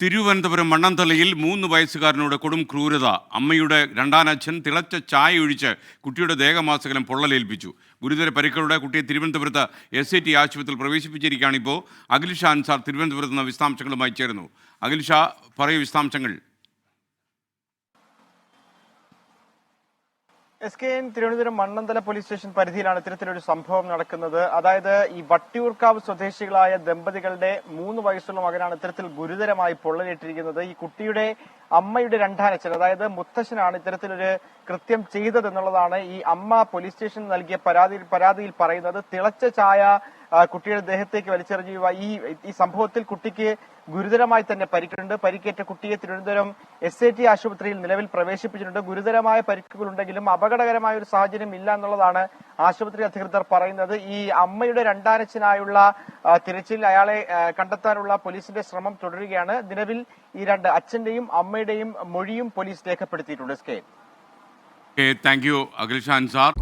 തിരുവനന്തപുരം മണ്ണന്തലയിൽ 3 വയസ്സുകാരനോട് കൊടും ക്രൂരത. അമ്മയുടെ രണ്ടാനച്ഛൻ തിളച്ച ചായ ഒഴിച്ച് കുട്ടിയുടെ ദേഹമാസകലം പൊള്ളലേൽപ്പിച്ചു. ഗുരുതര പരിക്കുകളുടെ കുട്ടിയെ തിരുവനന്തപുരത്ത് SAT ആശുപത്രിയിൽ പ്രവേശിപ്പിച്ചിരിക്കുകയാണ്. ഇപ്പോൾ അഖിൽ ഷാ അൻസാർ തിരുവനന്തപുരത്ത് നിന്ന് വിശദാംശങ്ങളുമായി ചേരുന്നു. അഖിൽ ഷാ, പറയൂ വിശദാംശങ്ങൾ. SKN Thiruvananthapuram Mannanthala police station പരിധിയിലാണ് ഇത്തരത്തിലൊരു സംഭവം നടക്കുന്നത്. അതായത് ഈ വട്ടിയൂർക്കാവ് സ്വദേശികളായ ദമ്പതികളുടെ 3 വയസ്സുള്ള മകനാണ് ഇത്തരത്തിൽ ഗുരുതരമായി പൊള്ളലേറ്റിരിക്കുന്നത്. ഈ കുട്ടിയുടെ അമ്മയുടെ രണ്ടാനച്ഛൻ, അതായത് മുത്തശ്ശനാണ് ഇത്തരത്തിലൊരു കൃത്യം ചെയ്തതെന്നുള്ളതാണ് ഈ അമ്മ പോലീസ് സ്റ്റേഷനിൽ നൽകിയ പരാതിയിൽ പറയുന്നത്. തിളച്ച ചായ കുട്ടിയുടെ ദേഹത്തേക്ക് വലിച്ചെറിഞ്ഞ ഈ സംഭവത്തിൽ കുട്ടിക്ക് ഗുരുതരമായി തന്നെ പരിക്കുണ്ട്. പരിക്കേറ്റ കുട്ടിയെ തിരുവനന്തപുരം SAT ആശുപത്രിയിൽ നിലവിൽ പ്രവേശിപ്പിച്ചിട്ടുണ്ട്. ഗുരുതരമായ പരിക്കുകളുണ്ടെങ്കിലും അപകടകരമായ ഒരു സാഹചര്യം ഇല്ല എന്നുള്ളതാണ് ആശുപത്രി അധികൃതർ പറയുന്നത്. ഈ അമ്മയുടെ രണ്ടാനച്ഛനായുള്ള തിരച്ചിൽ, അയാളെ കണ്ടെത്താനുള്ള പോലീസിന്റെ ശ്രമം തുടരുകയാണ്. നിലവിൽ ഈ അച്ഛന്റെയും അമ്മയുടെയും മൊഴിയും പോലീസ് രേഖപ്പെടുത്തിയിട്ടുണ്ട്. Thank you Akhil Shah Ansar.